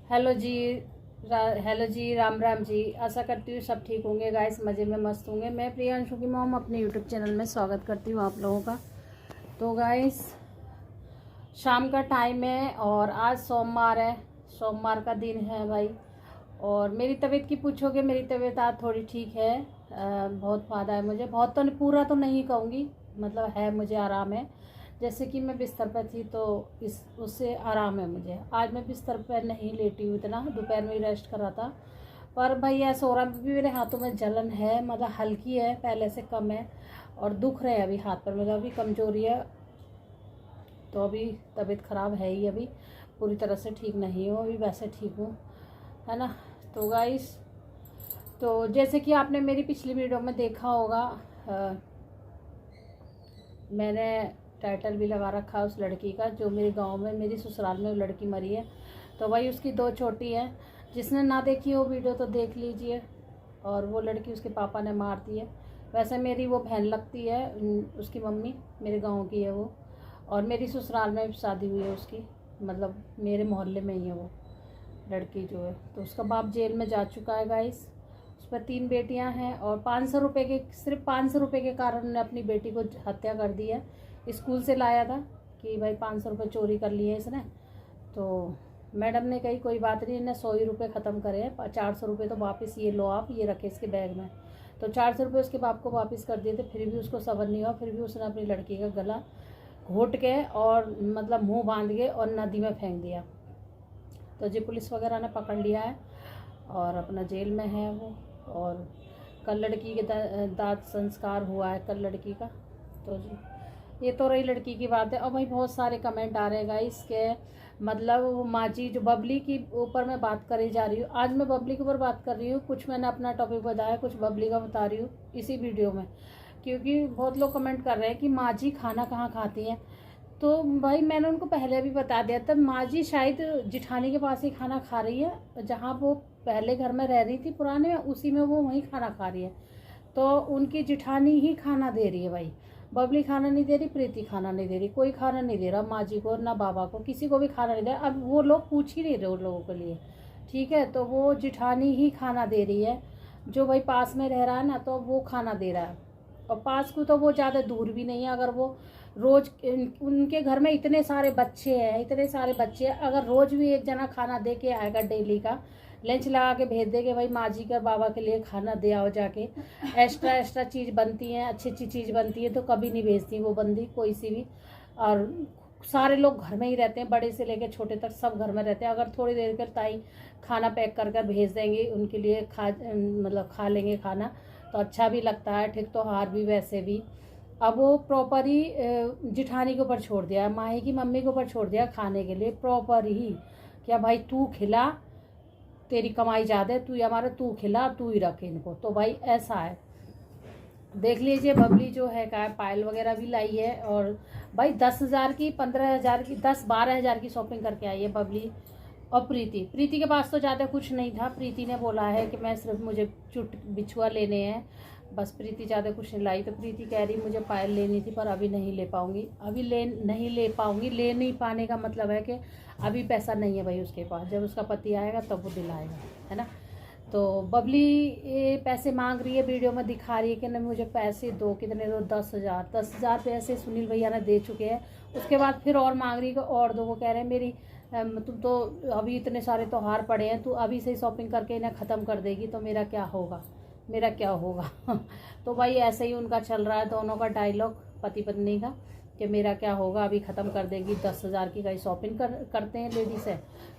Hello जी। Hello जी, राम राम जी। आशा करती हूँ सब ठीक होंगे गाइस, मज़े में मस्त होंगे। मैं प्रियांशु की मॉम अपने यूट्यूब चैनल में स्वागत करती हूँ आप लोगों का। तो गाइस, शाम का टाइम है और आज सोमवार है, सोमवार का दिन है भाई। और मेरी तबीयत की पूछोगे, मेरी तबीयत आज थोड़ी ठीक है। बहुत फ़ायदा है मुझे, बहुत तो पूरा तो नहीं कहूँगी, मतलब है मुझे आराम है। जैसे कि मैं बिस्तर पर थी तो इस उससे आराम है मुझे। आज मैं बिस्तर पर नहीं लेटी हूँ, इतना दोपहर में ही रेस्ट कर रहा था। पर भाई ऐसा हो रहा भी, मेरे हाथों में जलन है, मतलब हल्की है, पहले से कम है। और दुख रहे हैं अभी हाथ पर, मतलब अभी कमज़ोरी है। तो अभी तबीयत ख़राब है ही, अभी पूरी तरह से ठीक नहीं हूँ, अभी वैसे ठीक हूँ, है ना। तो गाइस, तो जैसे कि आपने मेरी पिछली वीडियो में देखा होगा, मैंने टाइटल भी लगा रखा है उस लड़की का, जो मेरे गांव में, मेरी ससुराल में वो लड़की मरी है। तो भाई उसकी 2 छोटी है। जिसने ना देखी हो वीडियो तो देख लीजिए। और वो लड़की उसके पापा ने मार दी है। वैसे मेरी वो बहन लगती है, उसकी मम्मी मेरे गांव की है वो। और मेरी ससुराल में शादी हुई है उसकी, मतलब मेरे मोहल्ले में ही है वो लड़की जो है। तो उसका बाप जेल में जा चुका है गाइस। उस पर 3 बेटियां हैं और 500 रुपये के, सिर्फ 500 रुपये के कारण उन्होंने अपनी बेटी को हत्या कर दी है। स्कूल से लाया था कि भाई 500 रुपये चोरी कर लिए इसने। तो मैडम ने कही कोई बात नहीं, इन्हें 100 ही रुपये ख़त्म करे हैं, 400 रुपये तो वापस ये लो, आप ये रखे इसके बैग में। तो 400 रुपये उसके बाप को वापस कर दिए थे, फिर भी उसको सब्र नहीं हुआ। फिर भी उसने अपनी लड़की का गला घोट के और मतलब मुंह बांध के और नदी में फेंक दिया। तो जी पुलिस वगैरह ने पकड़ लिया है और अपना जेल में है वो। और कल लड़की के दांत संस्कार हुआ है कल लड़की का। तो जी ये तो रही लड़की की बात है। और भाई बहुत सारे कमेंट आ रहे हैं गाइस के, मतलब वो माजी जो बबली की ऊपर मैं बात करी जा रही हूँ। आज मैं बबली के ऊपर बात कर रही हूँ, कुछ मैंने अपना टॉपिक बताया, कुछ बबली का बता रही हूँ इसी वीडियो में। क्योंकि बहुत लोग कमेंट कर रहे हैं कि माँ जी खाना कहाँ खाती हैं। तो भाई मैंने उनको पहले भी बता दिया था, माँ जी शायद जिठानी के पास ही खाना खा रही है, जहाँ वो पहले घर में रह रही थी पुराने में, उसी में वो वहीं खाना खा रही है। तो उनकी जिठानी ही खाना दे रही है भाई। बबली खाना नहीं दे रही, प्रीति खाना नहीं दे रही, कोई खाना नहीं दे रहा माँ जी को, ना बाबा को, किसी को भी खाना नहीं दे रहा। अब वो लोग पूछ ही नहीं रहे उन लोगों के लिए, ठीक है। तो वो जिठानी ही खाना दे रही है, जो भाई पास में रह रहा है ना, तो वो खाना दे रहा है। और पास को तो वो ज़्यादा दूर भी नहीं है। अगर वो रोज, उनके घर में इतने सारे बच्चे हैं, इतने सारे बच्चे हैं, अगर रोज भी एक जना खाना दे के आएगा, डेली का लंच लगा के भेज देंगे, भाई माँ जी का बाबा के लिए खाना दे आओ जाके। एक्स्ट्रा एक्स्ट्रा चीज़ बनती हैं, अच्छी अच्छी चीज़ बनती है, तो कभी नहीं भेजती वो बंदी कोई सी भी। और सारे लोग घर में ही रहते हैं, बड़े से लेकर छोटे तक सब घर में रहते हैं। अगर थोड़ी देर के ताई खाना पैक कर कर भेज देंगे उनके लिए, मतलब खा लेंगे खाना, तो अच्छा भी लगता है, ठीक तो हार भी वैसे भी। अब वो प्रॉपर ही जिठानी के ऊपर छोड़ दिया, माही की मम्मी के ऊपर छोड़ दिया खाने के लिए प्रॉपर ही। क्या भाई तू खिला, तेरी कमाई ज़्यादा है, तू ही हमारा, तू खिला, तू ही रख इनको। तो भाई ऐसा है, देख लीजिए। बबली जो है का पायल वगैरह भी लाई है। और भाई 10,000 की, 15,000 की, 10-12 हज़ार की शॉपिंग करके आई है बबली। और प्रीति के पास तो ज़्यादा कुछ नहीं था। प्रीति ने बोला है कि मैं सिर्फ, मुझे चुट बिछुआ लेने हैं बस। प्रीति ज़्यादा कुछ नहीं लाई। तो प्रीति कह रही मुझे पायल लेनी थी पर अभी नहीं ले पाऊँगी, अभी नहीं ले पाऊँगी। ले नहीं पाने का मतलब है कि अभी पैसा नहीं है भाई उसके पास, जब उसका पति आएगा तब वो दिलाएगा, है ना। तो बबली ये पैसे मांग रही है, वीडियो में दिखा रही है कि नहीं मुझे पैसे दो, कितने दो, 10,000 पैसे सुनील भैया ने दे चुके हैं। उसके बाद फिर और मांग रही है कि और दो। वो कह रहे हैं मेरी तुम तो अभी इतने सारे त्योहार पड़े हैं, तू अभी से ही शॉपिंग करके इन्हें ख़त्म कर देगी तो मेरा क्या होगा, मेरा क्या होगा। तो भाई ऐसे ही उनका चल रहा है, दोनों का डायलॉग पति पत्नी का, कि मेरा क्या होगा, अभी ख़त्म कर देगी। 10,000 की कहीं शॉपिंग करते हैं लेडीज है।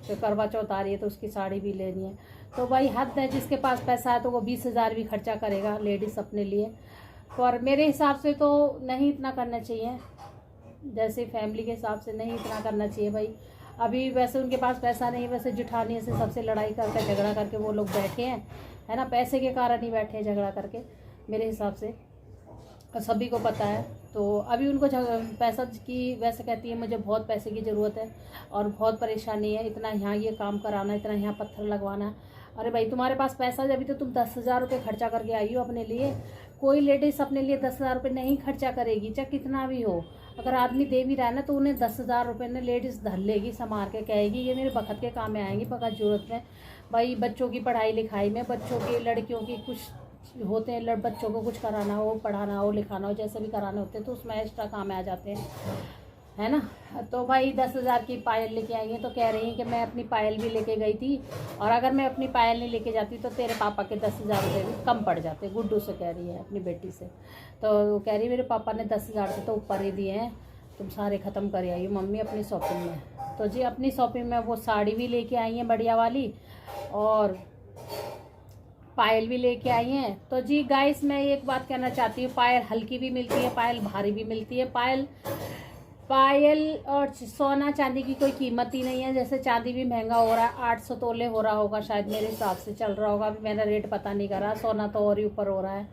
तो करवा चौथ आ रही है तो उसकी साड़ी भी लेनी है। तो भाई हद है, जिसके पास पैसा है तो वो 20,000 भी खर्चा करेगा लेडीज़ अपने लिए। पर मेरे हिसाब से तो नहीं इतना करना चाहिए, जैसे फैमिली के हिसाब से नहीं इतना करना चाहिए भाई। अभी वैसे उनके पास पैसा नहीं, वैसे जुठानी से सबसे लड़ाई करके झगड़ा करके वो लोग बैठे हैं, है ना। पैसे के कारण ही बैठे हैं झगड़ा करके मेरे हिसाब से, सभी को पता है। तो अभी उनको पैसा की, वैसे कहती है मुझे बहुत पैसे की ज़रूरत है और बहुत परेशानी है, इतना यहाँ ये काम कराना, इतना यहाँ पत्थर लगवाना। अरे भाई तुम्हारे पास पैसा है, अभी तो तुम 10,000 रुपये खर्चा करके आई हो अपने लिए। कोई लेडीज़ अपने लिए 10,000 रुपये नहीं खर्चा करेगी, चाहे कितना भी हो। अगर आदमी दे भी रहा है ना तो उन्हें 10,000 रुपये ने लेडीज़ धर लेगी, संभाल के कहेगी ये मेरे बखत के काम में आएंगी, बखत ज़रूरत में। भाई बच्चों की पढ़ाई लिखाई में, बच्चों की लड़कियों की कुछ होते हैं, बच्चों को कुछ कराना हो, पढ़ाना हो, लिखाना हो, जैसे भी कराने होते हैं तो उसमें एक्स्ट्रा काम में आ जाते हैं, है ना। तो भाई 10,000 की पायल लेके आई हैं, तो कह रही हैं कि मैं अपनी पायल भी लेके गई थी, और अगर मैं अपनी पायल नहीं लेके जाती तो तेरे पापा के 10,000 रुपये भी कम पड़ जाते। गुड्डू से कह रही है, अपनी बेटी से। तो कह रही मेरे पापा ने 10,000 से तो ऊपर ही दिए हैं, तुम सारे ख़त्म कर आई हो मम्मी अपनी शॉपिंग में। तो जी अपनी शॉपिंग में वो साड़ी भी लेके आई हैं बढ़िया वाली, और पायल भी लेके आई हैं। तो जी गाइस मैं एक बात कहना चाहती हूँ, पायल हल्की भी मिलती है, पायल भारी भी मिलती है। पायल और सोना चांदी की कोई कीमत ही नहीं है। जैसे चांदी भी महंगा हो रहा है, 800 तोले हो रहा होगा शायद, मेरे हिसाब से चल रहा होगा, अभी मैंने रेट पता नहीं करा। सोना तो और ही ऊपर हो रहा है।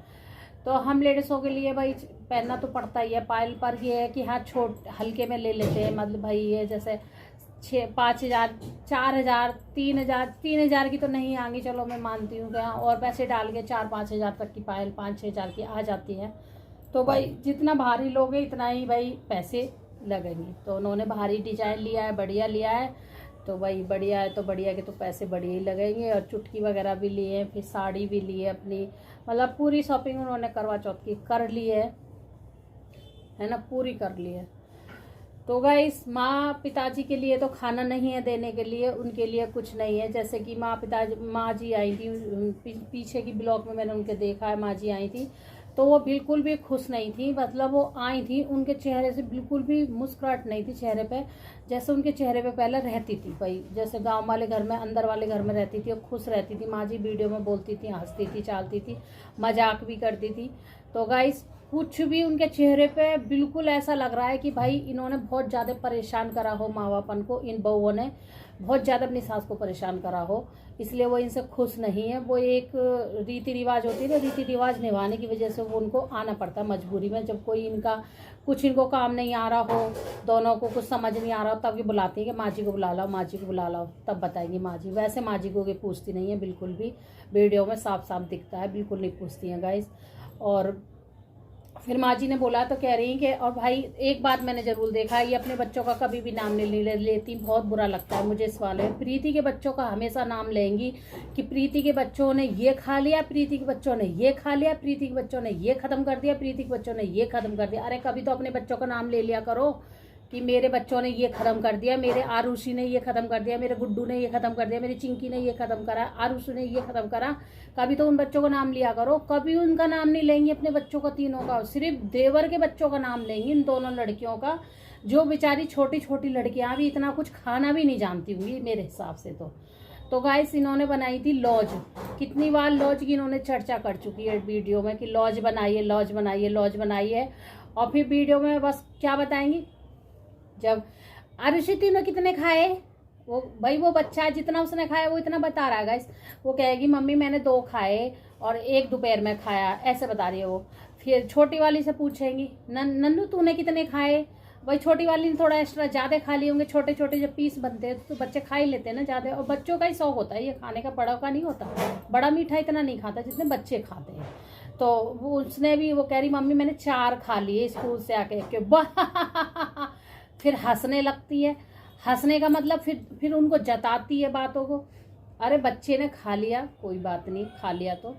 तो हम लेडीज़ों के लिए भाई पहनना तो पड़ता ही है पायल, पर ये है कि हाँ हल्के में ले लेते हैं, मतलब भाई ये जैसे 5,000, 4,000, 3,000 की तो नहीं आएंगी, चलो मैं मानती हूँ कि हाँ, और पैसे डाल के 4-5 हज़ार तक की पायल 5-6 हज़ार की आ जाती है। तो भाई जितना भारी लोगे इतना ही भाई पैसे लगेंगे। तो उन्होंने भारी डिजाइन लिया है, बढ़िया लिया है, तो भाई बढ़िया है तो बढ़िया के तो पैसे बढ़िया ही लगेंगे। और चुटकी वगैरह भी लिए हैं, फिर साड़ी भी ली है अपनी, मतलब पूरी शॉपिंग उन्होंने करवा चौथ की कर ली है ना, पूरी कर ली है। तो गाइस माँ पिताजी के लिए तो खाना नहीं है देने के लिए, उनके लिए कुछ नहीं है। जैसे कि माँ जी आई थी, पीछे की ब्लॉग में मैंने उनके देखा है, माँ जी आई थी तो वो बिल्कुल भी खुश नहीं थी। मतलब वो आई थी, उनके चेहरे से बिल्कुल भी मुस्कुराहट नहीं थी चेहरे पे, जैसे उनके चेहरे पे पहले रहती थी भाई, जैसे गांव वाले घर में, अंदर वाले घर में रहती थी और खुश रहती थी। माँ जी वीडियो में बोलती थी, हंसती थी, चालती थी, मजाक भी करती थी। तो गाइस कुछ भी उनके चेहरे पे बिल्कुल ऐसा लग रहा है कि भाई इन्होंने बहुत ज़्यादा परेशान करा हो, माँ बापन को, इन बहुओं ने बहुत ज़्यादा अपनी सास को परेशान करा हो, इसलिए वो इनसे खुश नहीं है। वो एक रीति रिवाज होती है ना, रीति रिवाज निभाने की वजह से वो उनको आना पड़ता है मजबूरी में। जब कोई इनको काम नहीं आ रहा हो, दोनों को कुछ समझ नहीं आ रहा हो, तब ये बुलाती है कि माँ जी को बुला लाओ, माँ जी को बुला लाओ, तब बताएंगी माँ जी। वैसे माँ जी को ये पूछती नहीं है बिल्कुल भी, वीडियो में साफ साफ दिखता है, बिल्कुल नहीं पूछती हैं गाइस। और फिर माँ जी ने बोला तो कह रही कि और भाई एक बात मैंने ज़रूर देखा है, ये अपने बच्चों का कभी भी नाम नहीं लेती, बहुत बुरा लगता है मुझे इस वाले। प्रीति के बच्चों का हमेशा नाम लेंगी कि प्रीति के बच्चों ने ये खा लिया, प्रीति के बच्चों ने ये खा लिया, प्रीति के बच्चों ने ये ख़त्म कर दिया, प्रीति के बच्चों ने ये ख़त्म कर दिया। अरे कभी तो अपने बच्चों का नाम ले लिया करो कि मेरे बच्चों ने ये ख़त्म कर दिया, मेरे आरुषि ने ये ख़त्म कर दिया, मेरे गुड्डू ने ये ख़त्म कर दिया, मेरी चिंकी ने ये ख़त्म करा, आरुषि ने ये ख़त्म करा। कभी तो उन बच्चों का नाम लिया करो। कभी उनका नाम नहीं लेंगी अपने बच्चों का, तीनों का, सिर्फ देवर के बच्चों का नाम लेंगी, इन दोनों लड़कियों का, जो बेचारी छोटी छोटी लड़कियां भी इतना कुछ खाना भी नहीं जानती होंगी मेरे हिसाब से। तो गाइस इन्होंने बनाई थी लॉज, कितनी बार लॉज की इन्होंने चर्चा कर चुकी है वीडियो में कि लॉज बनाइए, लॉज बनाइए, लॉज बनाइए। और फिर वीडियो में बस क्या बताएंगी, जब आरुषि तीनों कितने खाए, वो भाई वो बच्चा जितना उसने खाया वो इतना बता रहा है गाइस। वो कहेगी मम्मी मैंने 2 खाए और 1 दोपहर में खाया, ऐसे बता रही है वो। फिर छोटी वाली से पूछेंगी नन्नू तूने कितने खाए, भाई छोटी वाली ने थोड़ा एक्स्ट्रा ज़्यादा खा लिए होंगे, छोटे छोटे जब पीस बनते हैं तो बच्चे खा ही लेते हैं ना ज़्यादा, और बच्चों का ही शौक होता है ये खाने का, बड़ा का नहीं होता। बड़ा मीठा इतना नहीं खाता जितने बच्चे खाते हैं। तो वो उसने भी, वो कह रही मम्मी मैंने 4 खा लिए स्कूल से आके के फिर हंसने लगती है। हंसने का मतलब फिर उनको जताती है बातों को। अरे बच्चे ने खा लिया कोई बात नहीं, खा लिया तो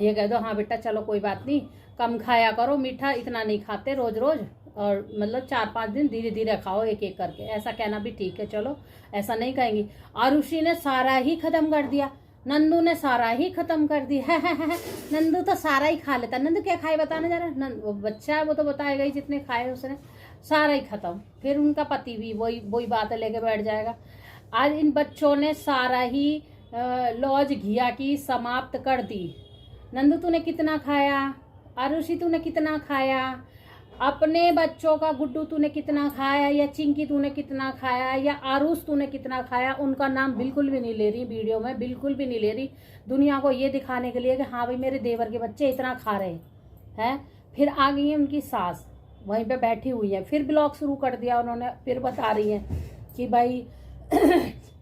ये कह दो हाँ बेटा चलो कोई बात नहीं, कम खाया करो, मीठा इतना नहीं खाते रोज रोज, और मतलब 4-5 दिन धीरे धीरे खाओ एक एक करके, ऐसा कहना भी ठीक है। चलो ऐसा नहीं कहेंगी। आरुषि ने सारा ही खत्म कर दिया, नंदू ने सारा ही खत्म कर दिया नंदू तो सारा ही खा लेता। नंदू क्या खाए बताने जा रहा है, वो बच्चा है वो तो बताएगा ही, जितने खाए उसने सारा ही खत्म। फिर उनका पति भी वही बात लेके बैठ जाएगा। आज इन बच्चों ने सारा ही लॉज घिया की समाप्त कर दी। नंदू तूने कितना खाया, आरुषि तूने कितना खाया, अपने बच्चों का गुड्डू तूने कितना खाया, या चिंकी तूने कितना खाया, या आरुष तूने कितना खाया। उनका नाम बिल्कुल भी नहीं ले रही वीडियो में, बिल्कुल भी नहीं ले रही, दुनिया को ये दिखाने के लिए कि हाँ भाई मेरे देवर के बच्चे इतना खा रहे हैं। फिर आ गई है उनकी सास, वहीं पे बैठी हुई है, फिर ब्लॉग शुरू कर दिया उन्होंने, फिर बता रही है कि भाई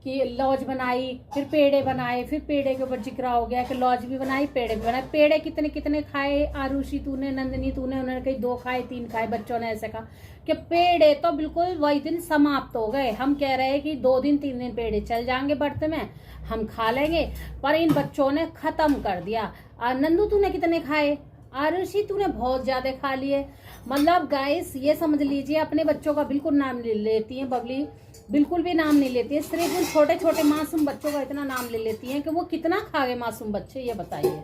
कि लॉज बनाई, फिर पेड़े बनाए, फिर पेड़े के ऊपर जिक्र हो गया कि लॉज भी बनाई, पेड़े भी बनाए। पेड़े कितने कितने खाए आरुषि तूने, नंदिनी तूने, उन्होंने कहीं 2 खाए 3 खाए, बच्चों ने ऐसे कहा कि पेड़े तो बिल्कुल वही दिन समाप्त हो गए। हम कह रहे हैं कि 2 दिन 3 दिन पेड़े चल जाएंगे बर्तन में, हम खा लेंगे, पर इन बच्चों ने खत्म कर दिया। नंदू तूने कितने खाए, आरुषि तूने बहुत ज्यादा खा लिए। मतलब गाइस ये समझ लीजिए अपने बच्चों का बिल्कुल नाम ले लेती है बबली, बिल्कुल भी नाम नहीं लेती है। सिर्फ उन छोटे छोटे मासूम बच्चों का इतना नाम ले लेती है कि वो कितना खा गए मासूम बच्चे, ये बताइए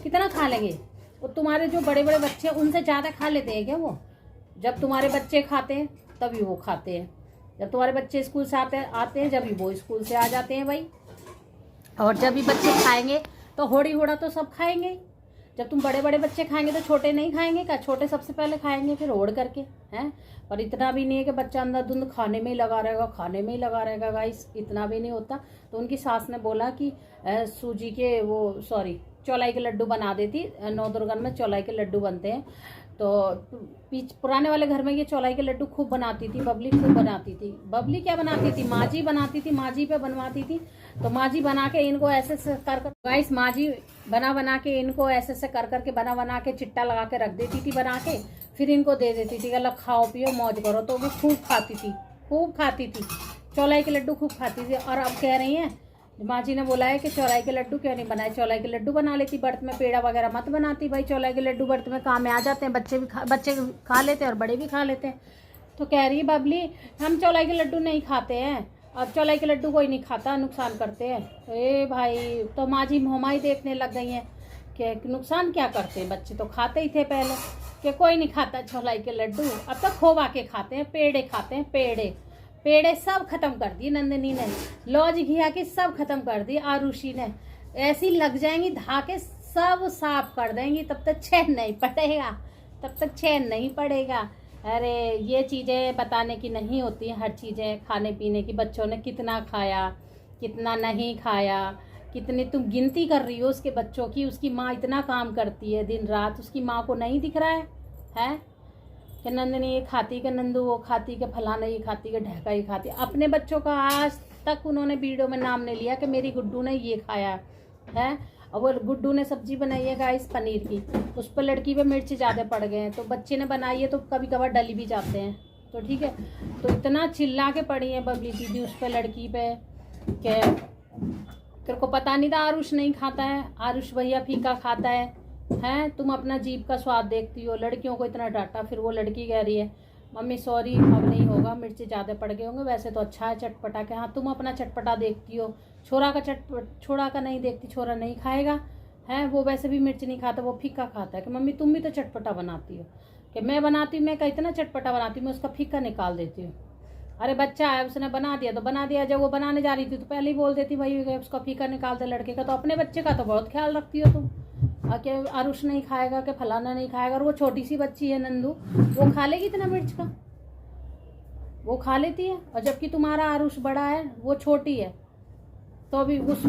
कितना खा लेंगे। और तुम्हारे जो बड़े बड़े बच्चे उनसे ज्यादा खा लेते हैं क्या वो? जब तुम्हारे बच्चे खाते हैं तभी वो खाते हैं, जब तुम्हारे बच्चे स्कूल से आते हैं जब भी वो स्कूल से आ जाते हैं भाई। और जब भी बच्चे खाएंगे तो होड़ी होड़ा तो सब खाएंगे। जब तुम बड़े बड़े बच्चे खाएंगे तो छोटे नहीं खाएंगे क्या? छोटे सबसे पहले खाएंगे फिर ओढ़ करके, हैं। पर इतना भी नहीं है कि बच्चा अंदर धुंध खाने में ही लगा रहेगा, खाने में ही लगा रहेगा गाइस, इतना भी नहीं होता। तो उनकी सास ने बोला कि सूजी के वो चौलाई के लड्डू बना देती। नवदुर्गा में चौलाई के लड्डू बनते हैं, तो पुराने वाले घर में ये चौलाई के लड्डू खूब बनाती थी बबली, खूब बनाती थी। बबली क्या बनाती थी, माँ जी बनाती थी, माँ जी पे बनवाती थी। तो माँ जी बना के इनको ऐसे कर गाइस, माँ जी बना के इनको ऐसे कर करके बना के चिट्टा लगा के रख देती थी बना के, फिर इनको दे देती थी, अलग खाओ पियो मौज करो। तो वो खूब खाती थी चौलाई के लड्डू, खूब खाती थी। और अब कह रही हैं माँ जी ने बोला है कि चौलाई के लड्डू क्यों नहीं बनाए, चौलाई के लड्डू बना लेती, व्रत में पेड़ा वगैरह मत बनाती भाई। चौलाई के लड्डू व्रत में काम में आ जाते हैं, बच्चे खा लेते हैं और बड़े भी खा लेते हैं। तो कह रही है बबली हम चौलाई के लड्डू नहीं खाते हैं, अब चौलाई के लड्डू कोई नहीं खाता, नुकसान करते हैं। ए भाई, तो माँ जी मोहमाई देखने लग गई हैं कि नुकसान क्या करते हैं, बच्चे तो खाते ही थे पहले, कि कोई नहीं खाता चौलाई के लड्डू, अब तो खोवा के खाते हैं, पेड़े खाते हैं। पेड़े सब खत्म कर दिए नंदिनी ने, लॉज घिया की सब खत्म कर दी आरुषि ने। ऐसी लग जाएंगी धाके, सब साफ कर देंगी, तब तक चैन नहीं पड़ेगा। अरे ये चीज़ें बताने की नहीं होती हैं, हर चीज़ें खाने पीने की। बच्चों ने कितना खाया कितना नहीं खाया, कितनी तुम गिनती कर रही हो उसके बच्चों की। उसकी माँ इतना काम करती है दिन रात, उसकी माँ को नहीं दिख रहा है कि नंदिनी ये खाती, कि नंदू वो खाती, कि फलाना ये खाती, कि ढहका ये खाती। अपने बच्चों का आज तक उन्होंने वीडियो में नाम नहीं लिया कि मेरी गुड्डू ने ये खाया है। और वो गुड्डू ने सब्जी बनाई है गाइस पनीर की, उस पर लड़की पे मिर्च ज़्यादा पड़ गए हैं, तो बच्चे ने बनाई है तो कभी कभार डली भी जाते हैं, तो ठीक है। तो इतना चिल्ला के पड़ी है बबली दीदी उस पर लड़की पे कि तेरे को पता नहीं था आरुष नहीं खाता है, आरुष भैया फीका खाता है। तुम अपना जीभ का स्वाद देखती हो, लड़कियों को इतना डांटा। फिर वो लड़की कह रही है मम्मी सॉरी अब नहीं होगा, मिर्ची ज़्यादा पड़ गए होंगे, वैसे तो अच्छा है चटपटा के। हाँ तुम अपना चटपटा देखती हो, छोरा का नहीं देखती, छोरा नहीं खाएगा है, वो वैसे भी मिर्च नहीं खाता, वो फीका खाता है। कि मम्मी तुम भी तो चटपटा बनाती हो, कि मैं बनाती हूँ, मैं का इतना चटपटा बनाती हूँ, मैं उसका फीका निकाल देती हूँ। अरे बच्चा है उसने बना दिया तो बना दिया, जब वो बनाने जा रही थी तो पहले ही बोल देती भाई उसका फीका निकाल दे लड़के का। तो अपने बच्चे का तो बहुत ख्याल रखती हो तुम, कि आरुष नहीं खाएगा, कि फलाना नहीं खाएगा। और वो छोटी सी बच्ची है नंदू, वो खा लेगी इतना मिर्च का, वो खा लेती है। और जबकि तुम्हारा आरुष बड़ा है, वो छोटी है, तो अभी उस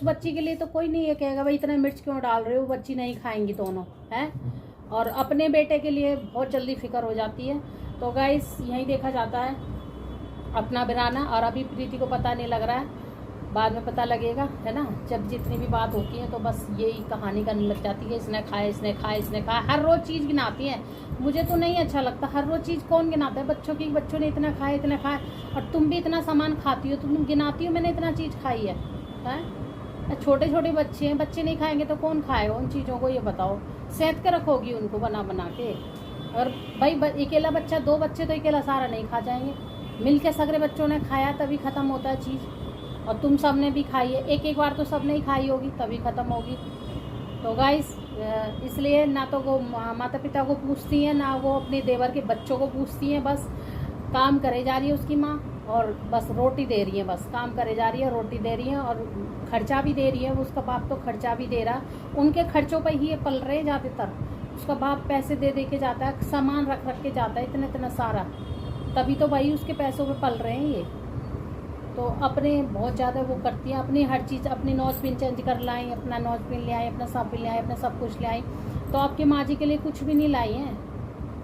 बच्ची के लिए तो कोई नहीं है कहेगा भाई इतना मिर्च क्यों डाल रहे हो, बच्ची नहीं खाएंगी दोनों है। और अपने बेटे के लिए बहुत जल्दी फिक्र हो जाती है। तो गाइस यही देखा जाता है अपना बनाना। और अभी प्रीति को पता नहीं लग रहा है, बाद में पता लगेगा, है ना। जब जितनी भी बात होती है तो बस यही कहानी करने लग जाती है, इसने खाया। हर रोज़ चीज़ गिनाती है, मुझे तो नहीं अच्छा लगता। हर रोज़ चीज़ कौन गिनाता है बच्चों ने इतना खाया। और तुम भी इतना सामान खाती हो, तुम गिनाती हो मैंने इतना चीज़ खाई है। छोटे छोटे बच्चे हैं, बच्चे नहीं खाएंगे तो कौन खाएगा उन चीज़ों को, ये बताओ। सेहत के रखोगी उनको बना के। और भाई अकेला बच्चा, 2 बच्चे तो अकेला सारा नहीं खा जाएंगे, मिल के सगरे बच्चों ने खाया तभी ख़त्म होता है चीज़। और तुम सब ने भी खाई है, एक बार तो सब ने ही खाई होगी तभी ख़त्म होगी। तो गाइस इसलिए ना तो वो माता पिता को पूछती हैं, ना वो अपने देवर के बच्चों को पूछती हैं। बस काम करे जा रही है उसकी माँ, और बस रोटी दे रही है, बस काम करे जा रही है, रोटी दे रही है और खर्चा भी दे रही है। उसका बाप तो खर्चा भी दे रहा, उनके खर्चों पर ही ये पल रहे ज़्यादातर। उसका बाप पैसे दे के जाता है, सामान रख के जाता है इतना सारा, तभी तो भाई उसके पैसों पे पल रहे हैं ये। तो अपने बहुत ज़्यादा वो करती हैं, अपनी हर चीज़, अपनी नोज़पिन चेंज कर लाई, अपना नोज़पिन ले आई, अपना साबुन ले आई, अपना सब कुछ ले आई। तो आपकी माँ जी के लिए कुछ भी नहीं लाई हैं।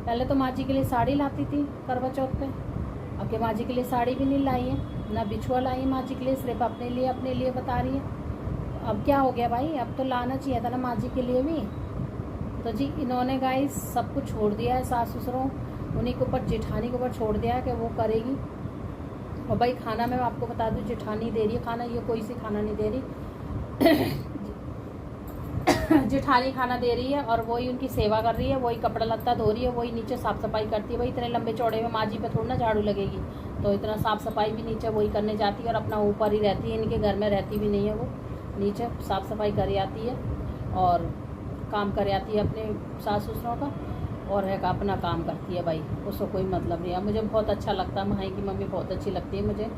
पहले तो माँ जी के लिए साड़ी लाती थी करवा चौथ पे, अब के माँ जी के लिए साड़ी भी नहीं लाई है, ना बिछुआ लाई है माँ जी के लिए, सिर्फ अपने लिए बता रही है। अब क्या हो गया भाई, अब तो लाना चाहिए था ना माँ जी के लिए भी। तो जी इन्होंने गाइस सब कुछ छोड़ दिया है, सास ससुरों उन्हीं के ऊपर, जेठानी के ऊपर छोड़ दिया है कि वो करेगी। और भाई खाना मैं आपको बता दूँ, जेठानी दे रही है खाना, ये कोई सी खाना नहीं दे रही जेठानी खाना दे रही है और वही उनकी सेवा कर रही है, वही कपड़ा लत्ता धो रही है, वही नीचे साफ़ सफाई करती है। भाई इतने लंबे चौड़े में माँ जी पे थोड़ा ना झाड़ू लगेगी, तो इतना साफ़ सफाई भी नीचे वही करने जाती है और अपना ऊपर ही रहती है, इनके घर में रहती भी नहीं है, वो नीचे साफ़ सफाई कर आती है और काम कर आती है अपने सास ससुरों का, और है का अपना काम करती है। भाई उसको कोई मतलब नहीं है। मुझे बहुत अच्छा लगता है, माही की मम्मी बहुत अच्छी लगती है मुझे,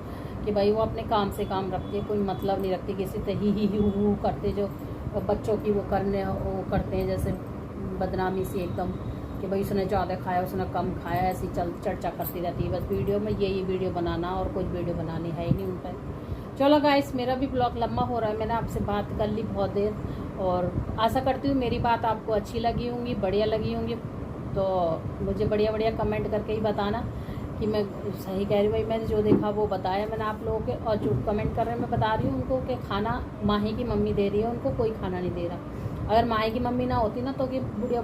कि भाई वो अपने काम से काम रखती है, कोई मतलब नहीं रखती किसी से ही हू करते जो बच्चों की वो करते हैं, जैसे बदनामी सी एकदम कि भाई उसने ज़्यादा खाया, उसने कम खाया, ऐसी चर्चा करती रहती है बस वीडियो में, यही वीडियो बनाना और कुछ वीडियो बनानी है ही नहीं उन पर। चलो गाइस, मेरा भी ब्लॉग लंबा हो रहा है, मैंने आपसे बात कर ली बहुत देर, और आशा करती हूँ मेरी बात आपको अच्छी लगी होंगी, बढ़िया लगी होंगी। तो मुझे बढ़िया कमेंट करके ही बताना कि मैं सही कह रही हूँ। भाई मैंने जो देखा वो बताया मैंने आप लोगों के, और जो कमेंट कर रहे हैं मैं बता रही हूँ उनको कि खाना माही की मम्मी दे रही है, उनको कोई खाना नहीं दे रहा। अगर माही की मम्मी ना होती ना तो कि बुढ़िया